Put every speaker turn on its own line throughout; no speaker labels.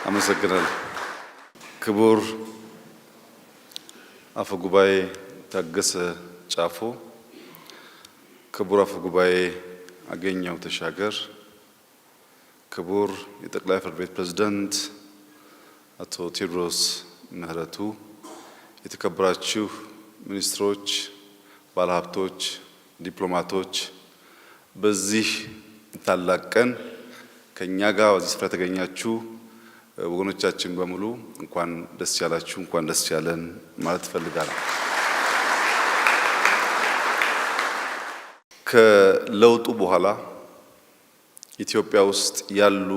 አመሰግናለሁ። ክቡር አፈ ጉባኤ ታገሰ ጫፎ፣ ክቡር አፈ ጉባኤ አገኘሁ ተሻገር፣ ክቡር የጠቅላይ ፍርድ ቤት ፕሬዝዳንት አቶ ቴዎድሮስ ምህረቱ፣ የተከበራችሁ ሚኒስትሮች፣ ባለሀብቶች፣ ዲፕሎማቶች፣ በዚህ ታላቅ ቀን ከኛ ጋር በዚህ ስፍራ የተገኛችሁ ወገኖቻችን በሙሉ እንኳን ደስ ያላችሁ፣ እንኳን ደስ ያለን ማለት እፈልጋለሁ። ከለውጡ በኋላ ኢትዮጵያ ውስጥ ያሉ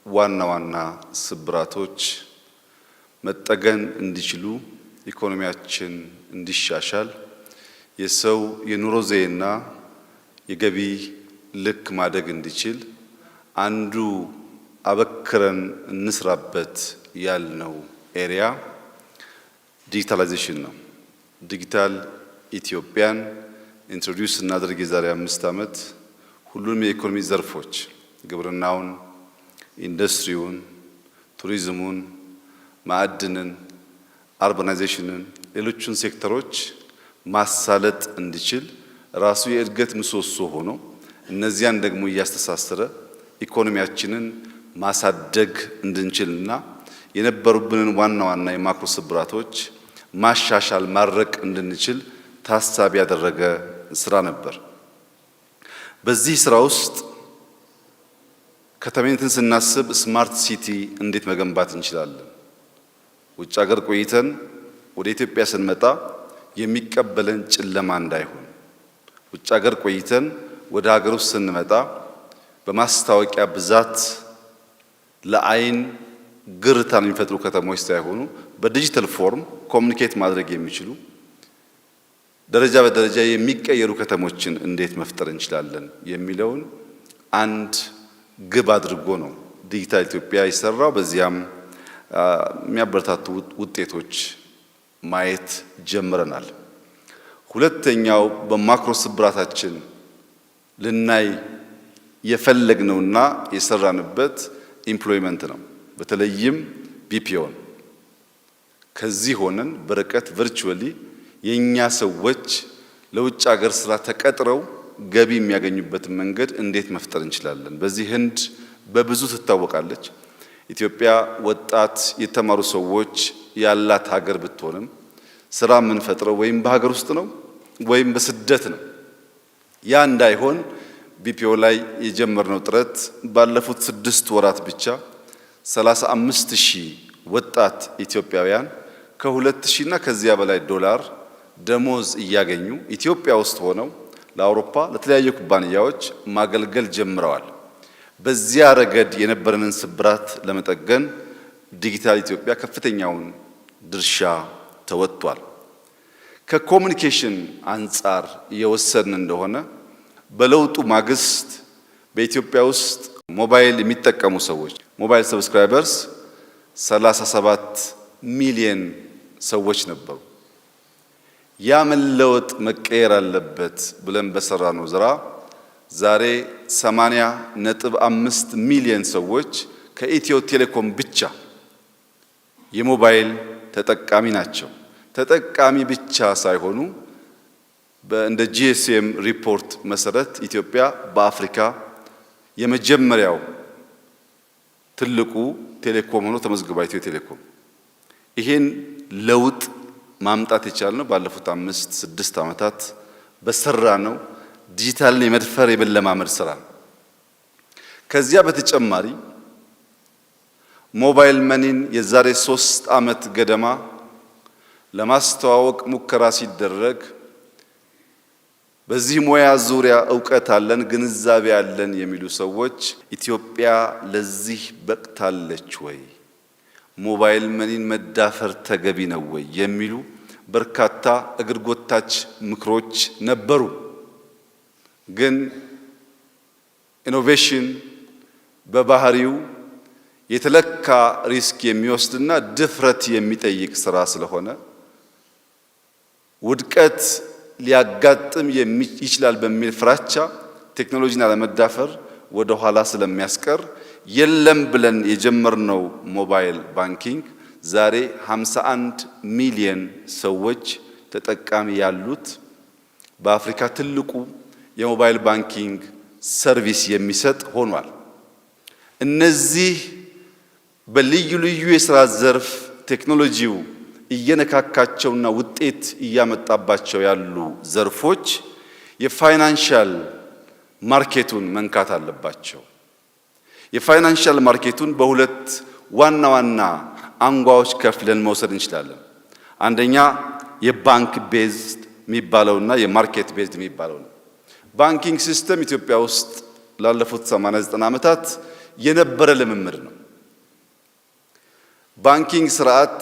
ዋና ዋና ስብራቶች መጠገን እንዲችሉ፣ ኢኮኖሚያችን እንዲሻሻል፣ የሰው የኑሮ ዘይቤና የገቢ ልክ ማደግ እንዲችል አንዱ አበክረን እንስራበት ያልነው ኤሪያ ዲጂታላይዜሽን ነው። ዲጂታል ኢትዮጵያን ኢንትሮዲዩስ እናድርግ። የዛሬ 5 ዓመት ሁሉንም የኢኮኖሚ ዘርፎች ግብርናውን፣ ኢንዱስትሪውን፣ ቱሪዝሙን፣ ማዕድንን፣ አርባናይዜሽንን፣ ሌሎቹን ሴክተሮች ማሳለጥ እንዲችል ራሱ የእድገት ምሰሶ ሆኖ እነዚያን ደግሞ እያስተሳሰረ ኢኮኖሚያችንን ማሳደግ እንድንችልና የነበሩብንን ዋና ዋና የማክሮ ስብራቶች ማሻሻል ማድረቅ እንድንችል ታሳቢ ያደረገ ስራ ነበር። በዚህ ስራ ውስጥ ከተሜነትን ስናስብ ስማርት ሲቲ እንዴት መገንባት እንችላለን? ውጭ ሀገር ቆይተን ወደ ኢትዮጵያ ስንመጣ የሚቀበለን ጨለማ እንዳይሆን፣ ውጭ ሀገር ቆይተን ወደ ሀገር ውስጥ ስንመጣ በማስታወቂያ ብዛት ለአይን ግርታን የሚፈጥሩ ከተሞች ሳይሆኑ በዲጂታል ፎርም ኮሙኒኬት ማድረግ የሚችሉ ደረጃ በደረጃ የሚቀየሩ ከተሞችን እንዴት መፍጠር እንችላለን የሚለውን አንድ ግብ አድርጎ ነው ዲጂታል ኢትዮጵያ የሰራው። በዚያም የሚያበረታቱ ውጤቶች ማየት ጀምረናል። ሁለተኛው በማክሮ ስብራታችን ልናይ የፈለግነውና የሰራንበት ኢምፕሎይመንት ነው። በተለይም ቢፒኦን ከዚህ ሆነን በርቀት ቨርቹዋሊ የኛ ሰዎች ለውጭ ሀገር ስራ ተቀጥረው ገቢ የሚያገኙበትን መንገድ እንዴት መፍጠር እንችላለን? በዚህ ህንድ በብዙ ትታወቃለች። ኢትዮጵያ ወጣት የተማሩ ሰዎች ያላት ሀገር ብትሆንም ስራ የምንፈጥረው ወይም በሀገር ውስጥ ነው ወይም በስደት ነው። ያ እንዳይሆን ቢፒኦ ላይ የጀመርነው ጥረት ባለፉት 6 ወራት ብቻ 35,000 ወጣት ኢትዮጵያውያን ከ2,000 እና ከዚያ በላይ ዶላር ደሞዝ እያገኙ ኢትዮጵያ ውስጥ ሆነው ለአውሮፓ ለተለያዩ ኩባንያዎች ማገልገል ጀምረዋል። በዚያ ረገድ የነበረንን ስብራት ለመጠገን ዲጂታል ኢትዮጵያ ከፍተኛውን ድርሻ ተወጥቷል። ከኮሙኒኬሽን አንጻር የወሰድን እንደሆነ በለውጡ ማግስት በኢትዮጵያ ውስጥ ሞባይል የሚጠቀሙ ሰዎች ሞባይል ሰብስክራይበርስ 37 ሚሊዮን ሰዎች ነበሩ። ያ መለወጥ መቀየር አለበት ብለን በሰራነው ስራ ዛሬ 80.5 ሚሊዮን ሰዎች ከኢትዮ ቴሌኮም ብቻ የሞባይል ተጠቃሚ ናቸው። ተጠቃሚ ብቻ ሳይሆኑ እንደ ጂኤስኤም ሪፖርት መሰረት ኢትዮጵያ በአፍሪካ የመጀመሪያው ትልቁ ቴሌኮም ሆኖ ተመዝግቧል። ኢትዮ ቴሌኮም ይሄን ለውጥ ማምጣት የቻልነው ባለፉት 5-6 ዓመታት በሰራነው ዲጂታልን የመድፈር የመለማመድ ስራ ነው። ከዚያ በተጨማሪ ሞባይል መኒን የዛሬ 3 ዓመት ገደማ ለማስተዋወቅ ሙከራ ሲደረግ በዚህ ሙያ ዙሪያ ዕውቀት አለን፣ ግንዛቤ አለን የሚሉ ሰዎች ኢትዮጵያ ለዚህ በቅታለች ወይ? ሞባይል መኒን መዳፈር ተገቢ ነው ወይ? የሚሉ በርካታ እግር ጎታች ምክሮች ነበሩ። ግን ኢኖቬሽን በባህሪው የተለካ ሪስክ የሚወስድና ድፍረት የሚጠይቅ ስራ ስለሆነ ውድቀት ሊያጋጥም ይችላል በሚል ፍራቻ ቴክኖሎጂን አለመዳፈር ወደ ኋላ ስለሚያስቀር የለም ብለን የጀመርነው ሞባይል ባንኪንግ ዛሬ 51 ሚሊዮን ሰዎች ተጠቃሚ ያሉት በአፍሪካ ትልቁ የሞባይል ባንኪንግ ሰርቪስ የሚሰጥ ሆኗል። እነዚህ በልዩ ልዩ የሥራ ዘርፍ ቴክኖሎጂው እየነካካቸውና ውጤት እያመጣባቸው ያሉ ዘርፎች የፋይናንሻል ማርኬቱን መንካት አለባቸው። የፋይናንሻል ማርኬቱን በሁለት ዋና ዋና አንጓዎች ከፍለን መውሰድ እንችላለን። አንደኛ የባንክ ቤዝድ የሚባለውና የማርኬት ቤዝድ የሚባለው ነው። ባንኪንግ ሲስተም ኢትዮጵያ ውስጥ ላለፉት 89 ዓመታት የነበረ ልምምድ ነው። ባንኪንግ ስርዓት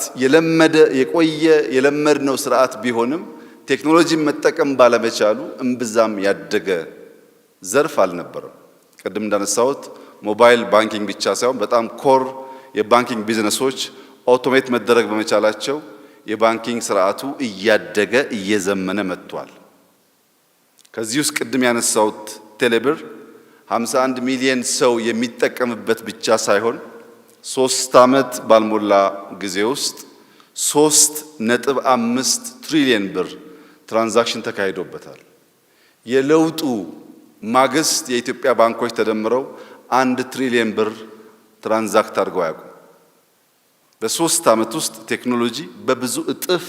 የቆየ የለመድነው ስርዓት ቢሆንም ቴክኖሎጂን መጠቀም ባለመቻሉ እምብዛም ያደገ ዘርፍ አልነበረም። ቅድም እንዳነሳሁት ሞባይል ባንኪንግ ብቻ ሳይሆን በጣም ኮር የባንኪንግ ቢዝነሶች ኦቶሜት መደረግ በመቻላቸው የባንኪንግ ስርዓቱ እያደገ እየዘመነ መጥቷል። ከዚህ ውስጥ ቅድም ያነሳሁት ቴሌብር 51 ሚሊዮን ሰው የሚጠቀምበት ብቻ ሳይሆን 3 ዓመት ባልሞላ ጊዜ ውስጥ 3.5 ትሪሊየን ብር ትራንዛክሽን ተካሂዶበታል። የለውጡ ማግስት የኢትዮጵያ ባንኮች ተደምረው 1 ትሪሊየን ብር ትራንዛክት አድርገው አያውቁም። በ3 ዓመት ውስጥ ቴክኖሎጂ በብዙ እጥፍ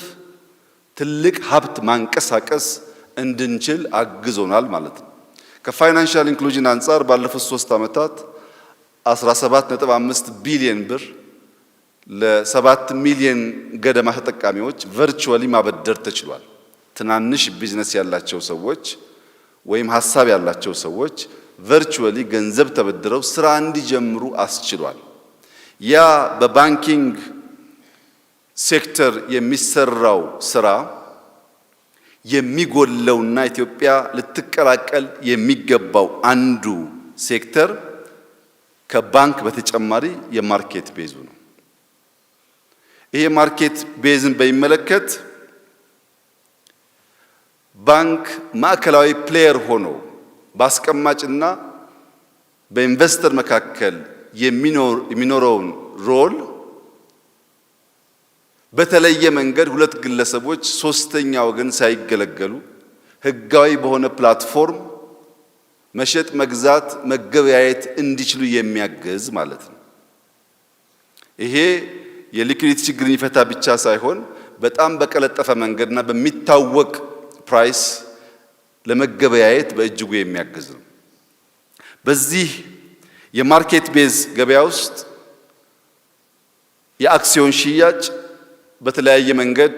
ትልቅ ሀብት ማንቀሳቀስ እንድንችል አግዞናል ማለት ነው። ከፋይናንሻል ኢንክሉዥን አንጻር ባለፉት 3 ዓመታት 17.5 ቢሊዮን ብር ለ7 ሚሊዮን ገደማ ተጠቃሚዎች ቨርቹዋሊ ማበደር ተችሏል። ትናንሽ ቢዝነስ ያላቸው ሰዎች ወይም ሀሳብ ያላቸው ሰዎች ቨርቹዋሊ ገንዘብ ተበድረው ስራ እንዲጀምሩ አስችሏል። ያ በባንኪንግ ሴክተር የሚሰራው ስራ የሚጎለውና ኢትዮጵያ ልትቀላቀል የሚገባው አንዱ ሴክተር ከባንክ በተጨማሪ የማርኬት ቤዙ ነው። ይሄ ማርኬት ቤዝን በሚመለከት ባንክ ማዕከላዊ ፕሌየር ሆኖ በአስቀማጭና በኢንቨስተር መካከል የሚኖረውን ሮል በተለየ መንገድ ሁለት ግለሰቦች ሶስተኛ ወገን ሳይገለገሉ ህጋዊ በሆነ ፕላትፎርም መሸጥ፣ መግዛት፣ መገበያየት እንዲችሉ የሚያግዝ ማለት ነው። ይሄ የሊኩዊዲቲ ችግርን ይፈታ ብቻ ሳይሆን በጣም በቀለጠፈ መንገድና በሚታወቅ ፕራይስ ለመገበያየት በእጅጉ የሚያግዝ ነው። በዚህ የማርኬት ቤዝ ገበያ ውስጥ የአክሲዮን ሽያጭ በተለያየ መንገድ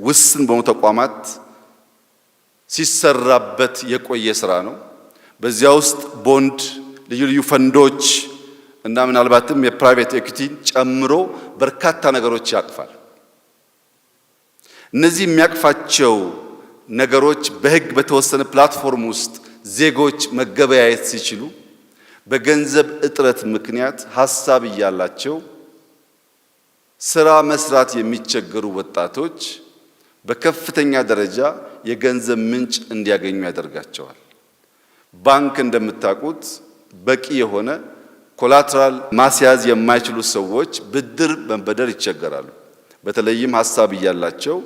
ውስን በሆኑ ተቋማት ሲሰራበት የቆየ ስራ ነው። በዚያ ውስጥ ቦንድ፣ ልዩ ልዩ ፈንዶች እና ምናልባትም የፕራይቬት ኤኩዊቲን ጨምሮ በርካታ ነገሮች ያቅፋል። እነዚህ የሚያቅፋቸው ነገሮች በህግ በተወሰነ ፕላትፎርም ውስጥ ዜጎች መገበያየት ሲችሉ በገንዘብ እጥረት ምክንያት ሀሳብ እያላቸው ስራ መስራት የሚቸገሩ ወጣቶች በከፍተኛ ደረጃ የገንዘብ ምንጭ እንዲያገኙ ያደርጋቸዋል። ባንክ እንደምታውቁት በቂ የሆነ ኮላትራል ማስያዝ የማይችሉ ሰዎች ብድር መበደር ይቸገራሉ። በተለይም ሀሳብ እያላቸው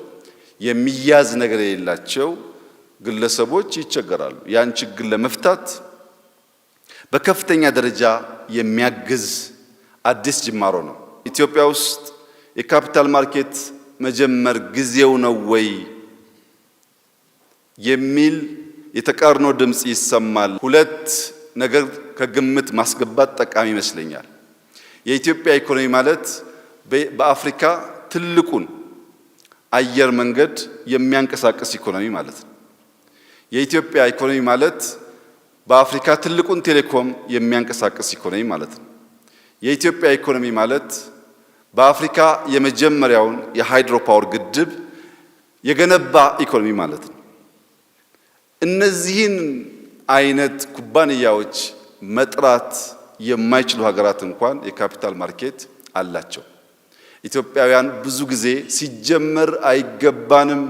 የሚያዝ ነገር የሌላቸው ግለሰቦች ይቸገራሉ። ያን ችግር ለመፍታት በከፍተኛ ደረጃ የሚያግዝ አዲስ ጅማሮ ነው። ኢትዮጵያ ውስጥ የካፒታል ማርኬት መጀመር ጊዜው ነው ወይ የሚል የተቃርኖ ድምጽ ይሰማል። ሁለት ነገር ከግምት ማስገባት ጠቃሚ ይመስለኛል። የኢትዮጵያ ኢኮኖሚ ማለት በአፍሪካ ትልቁን አየር መንገድ የሚያንቀሳቅስ ኢኮኖሚ ማለት ነው። የኢትዮጵያ ኢኮኖሚ ማለት በአፍሪካ ትልቁን ቴሌኮም የሚያንቀሳቅስ ኢኮኖሚ ማለት ነው። የኢትዮጵያ ኢኮኖሚ ማለት በአፍሪካ የመጀመሪያውን የሃይድሮ ፓወር ግድብ የገነባ ኢኮኖሚ ማለት ነው። እነዚህን አይነት ኩባንያዎች መጥራት የማይችሉ ሀገራት እንኳን የካፒታል ማርኬት አላቸው። ኢትዮጵያውያን ብዙ ጊዜ ሲጀመር አይገባንም፣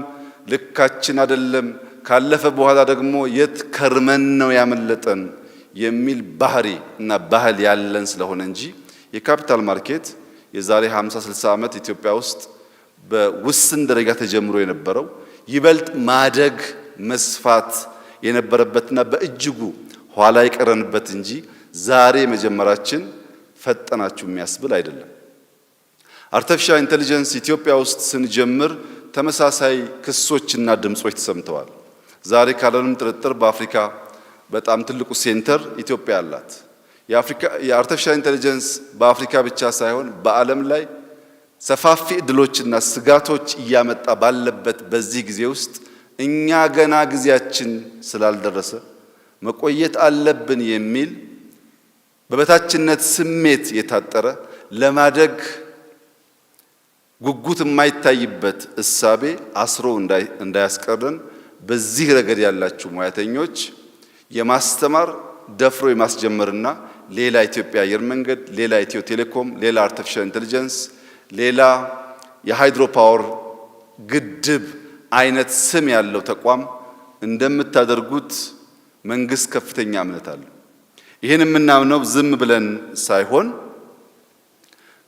ልካችን አይደለም፣ ካለፈ በኋላ ደግሞ የት ከርመን ነው ያመለጠን የሚል ባህሪ እና ባህል ያለን ስለሆነ እንጂ የካፒታል ማርኬት የዛሬ 50-60 ዓመት ኢትዮጵያ ውስጥ በውስን ደረጃ ተጀምሮ የነበረው ይበልጥ ማደግ መስፋት የነበረበትና በእጅጉ ኋላ የቀረንበት እንጂ ዛሬ መጀመራችን ፈጠናችሁ የሚያስብል አይደለም። አርቲፊሻል ኢንተለጀንስ ኢትዮጵያ ውስጥ ስንጀምር ተመሳሳይ ክሶችና ድምጾች ተሰምተዋል። ዛሬ ካለንም ጥርጥር በአፍሪካ በጣም ትልቁ ሴንተር ኢትዮጵያ አላት። የአርቲፊሻል ኢንተለጀንስ በአፍሪካ ብቻ ሳይሆን በዓለም ላይ ሰፋፊ እድሎችና ስጋቶች እያመጣ ባለበት በዚህ ጊዜ ውስጥ እኛ ገና ጊዜያችን ስላልደረሰ መቆየት አለብን የሚል በበታችነት ስሜት የታጠረ ለማደግ ጉጉት የማይታይበት እሳቤ አስሮ እንዳያስቀረን በዚህ ረገድ ያላችሁ ሙያተኞች የማስተማር ደፍሮ የማስጀመርና ሌላ ኢትዮጵያ አየር መንገድ፣ ሌላ ኢትዮ ቴሌኮም፣ ሌላ አርቲፊሻል ኢንተለጀንስ፣ ሌላ የሃይድሮ ፓወር ግድብ አይነት ስም ያለው ተቋም እንደምታደርጉት መንግስት ከፍተኛ እምነት አለው። ይህን የምናምነው ዝም ብለን ሳይሆን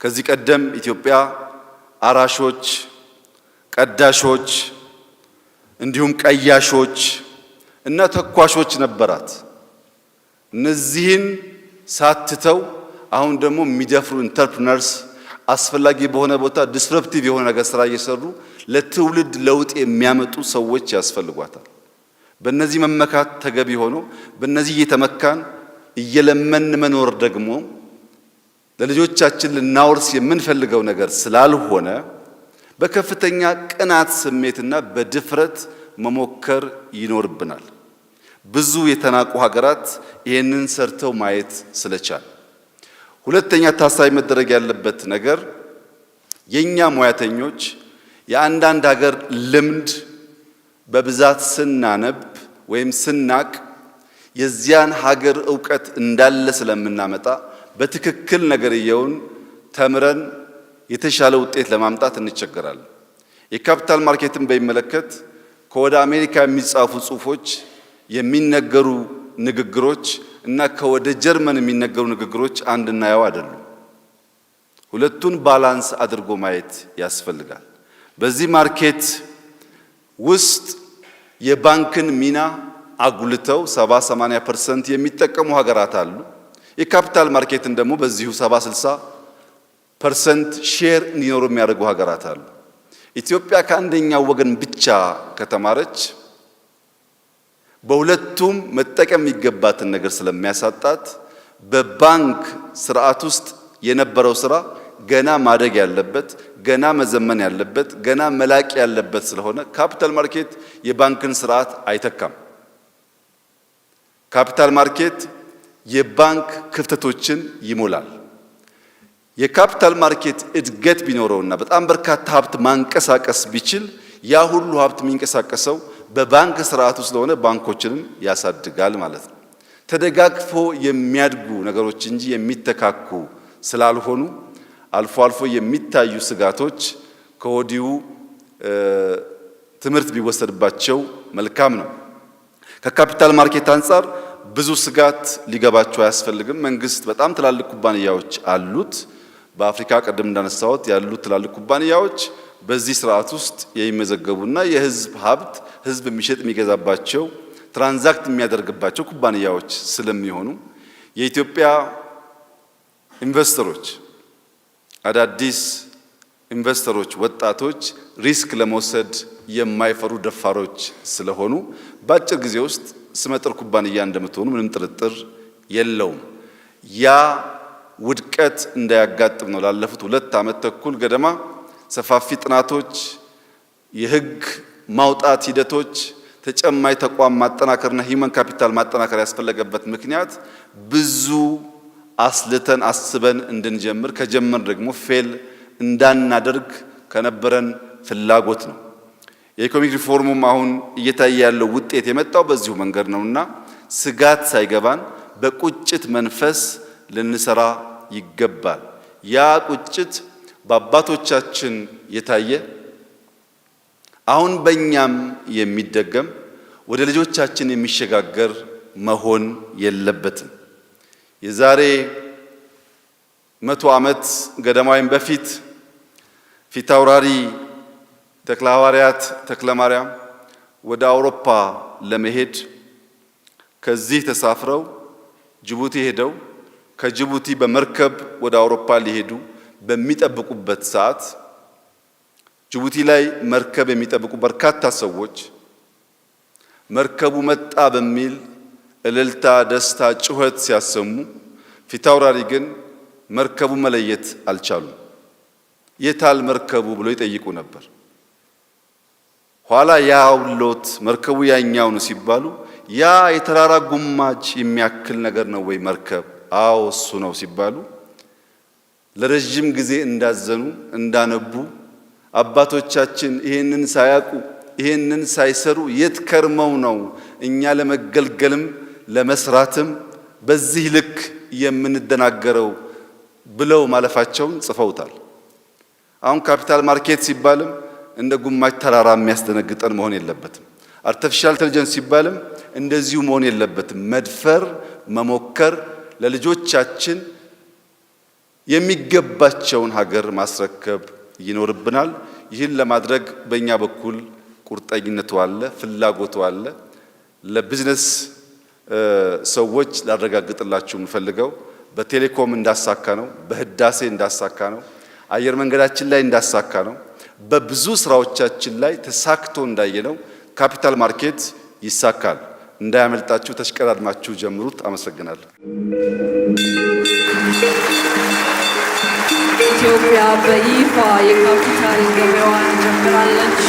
ከዚህ ቀደም ኢትዮጵያ አራሾች፣ ቀዳሾች እንዲሁም ቀያሾች እና ተኳሾች ነበራት። እነዚህን ሳትተው አሁን ደግሞ የሚደፍሩ ኢንተርፕረነርስ አስፈላጊ በሆነ ቦታ ዲስረፕቲቭ የሆነ ነገር ስራ እየሰሩ ለትውልድ ለውጥ የሚያመጡ ሰዎች ያስፈልጓታል። በእነዚህ መመካት ተገቢ ሆኖ በእነዚህ እየተመካን እየለመን መኖር ደግሞ ለልጆቻችን ልናወርስ የምንፈልገው ነገር ስላልሆነ በከፍተኛ ቅናት ስሜትና በድፍረት መሞከር ይኖርብናል። ብዙ የተናቁ ሀገራት ይህንን ሰርተው ማየት ስለቻል። ሁለተኛ ታሳቢ መደረግ ያለበት ነገር የኛ ሙያተኞች የአንዳንድ ሀገር ልምድ በብዛት ስናነብ ወይም ስናቅ የዚያን ሀገር ዕውቀት እንዳለ ስለምናመጣ በትክክል ነገርየውን ተምረን የተሻለ ውጤት ለማምጣት እንቸገራለን። የካፒታል ማርኬትን በሚመለከት ከወደ አሜሪካ የሚጻፉ ጽሁፎች፣ የሚነገሩ ንግግሮች እና ከወደ ጀርመን የሚነገሩ ንግግሮች አንድና ያው አይደሉም። ሁለቱን ባላንስ አድርጎ ማየት ያስፈልጋል። በዚህ ማርኬት ውስጥ የባንክን ሚና አጉልተው 70-80% የሚጠቀሙ ሀገራት አሉ። የካፒታል ማርኬትን ደግሞ በዚሁ 70-60% ሼር እንዲኖሩ የሚያደርጉ ሀገራት አሉ። ኢትዮጵያ ከአንደኛው ወገን ብቻ ከተማረች በሁለቱም መጠቀም የሚገባትን ነገር ስለሚያሳጣት በባንክ ስርዓት ውስጥ የነበረው ስራ ገና ማደግ ያለበት፣ ገና መዘመን ያለበት፣ ገና መላቅ ያለበት ስለሆነ ካፒታል ማርኬት የባንክን ስርዓት አይተካም። ካፒታል ማርኬት የባንክ ክፍተቶችን ይሞላል። የካፒታል ማርኬት እድገት ቢኖረውና በጣም በርካታ ሀብት ማንቀሳቀስ ቢችል ያ ሁሉ ሀብት የሚንቀሳቀሰው በባንክ ስርዓቱ ስለሆነ ባንኮችንም ያሳድጋል ማለት ነው። ተደጋግፎ የሚያድጉ ነገሮች እንጂ የሚተካኩ ስላልሆኑ አልፎ አልፎ የሚታዩ ስጋቶች ከወዲሁ ትምህርት ቢወሰድባቸው መልካም ነው። ከካፒታል ማርኬት አንጻር ብዙ ስጋት ሊገባቸው አያስፈልግም። መንግስት በጣም ትላልቅ ኩባንያዎች አሉት። በአፍሪካ ቀደም እንዳነሳሁት ያሉት ትላልቅ ኩባንያዎች በዚህ ስርዓት ውስጥ የሚመዘገቡና የህዝብ ሀብት ህዝብ የሚሸጥ የሚገዛባቸው ትራንዛክት የሚያደርግባቸው ኩባንያዎች ስለሚሆኑ የኢትዮጵያ ኢንቨስተሮች አዳዲስ ኢንቨስተሮች ወጣቶች ሪስክ ለመውሰድ የማይፈሩ ደፋሮች ስለሆኑ በአጭር ጊዜ ውስጥ ስመጥር ኩባንያ እንደምትሆኑ ምንም ጥርጥር የለውም። ያ ውድቀት እንዳያጋጥም ነው ላለፉት 2 ዓመት ተኩል ገደማ ሰፋፊ ጥናቶች፣ የህግ ማውጣት ሂደቶች፣ ተጨማሪ ተቋም ማጠናከርና ሂውመን ካፒታል ማጠናከር ያስፈለገበት ምክንያት ብዙ አስልተን አስበን እንድንጀምር ከጀመር ደግሞ ፌል እንዳናደርግ ከነበረን ፍላጎት ነው። የኢኮኖሚክ ሪፎርሙም አሁን እየታየ ያለው ውጤት የመጣው በዚሁ መንገድ ነውና ስጋት ሳይገባን በቁጭት መንፈስ ልንሰራ ይገባል። ያ ቁጭት በአባቶቻችን የታየ አሁን በእኛም የሚደገም ወደ ልጆቻችን የሚሸጋገር መሆን የለበትም። የዛሬ 100 ዓመት ገደማዊም በፊት ፊታውራሪ ተክለሐዋርያት ተክለማርያም ወደ አውሮፓ ለመሄድ ከዚህ ተሳፍረው ጅቡቲ ሄደው ከጅቡቲ በመርከብ ወደ አውሮፓ ሊሄዱ በሚጠብቁበት ሰዓት ጅቡቲ ላይ መርከብ የሚጠብቁ በርካታ ሰዎች መርከቡ መጣ በሚል እልልታ፣ ደስታ፣ ጩኸት ሲያሰሙ ፊታውራሪ ግን መርከቡ መለየት አልቻሉም። የታል መርከቡ ብሎ ይጠይቁ ነበር። ኋላ ያውሎት መርከቡ ያኛው ነው ሲባሉ ያ የተራራ ጉማጅ የሚያክል ነገር ነው ወይ መርከብ? አዎ እሱ ነው ሲባሉ ለረጅም ጊዜ እንዳዘኑ እንዳነቡ አባቶቻችን ይሄንን ሳያውቁ ይሄንን ሳይሰሩ የት ከርመው ነው እኛ ለመገልገልም ለመስራትም በዚህ ልክ የምንደናገረው ብለው ማለፋቸውን ጽፈውታል። አሁን ካፒታል ማርኬት ሲባልም እንደ ጉማጅ ተራራ የሚያስደነግጠን መሆን የለበትም። አርቲፊሻል ኢንተለጀንስ ሲባልም እንደዚሁ መሆን የለበትም። መድፈር፣ መሞከር፣ ለልጆቻችን የሚገባቸውን ሀገር ማስረከብ ይኖርብናል። ይህን ለማድረግ በእኛ በኩል ቁርጠኝነቱ አለ፣ ፍላጎቱ አለ። ለቢዝነስ ሰዎች ላረጋግጥላችሁ የምፈልገው በቴሌኮም እንዳሳካ ነው፣ በህዳሴ እንዳሳካ ነው፣ አየር መንገዳችን ላይ እንዳሳካ ነው፣ በብዙ ስራዎቻችን ላይ ተሳክቶ እንዳየነው ካፒታል ማርኬት ይሳካል። እንዳያመልጣችሁ፣ ተሽቀዳድማችሁ ጀምሩት። አመሰግናለሁ።
ኢትዮጵያ በይፋ የካፒታል ገበያዋን ጀምራለች።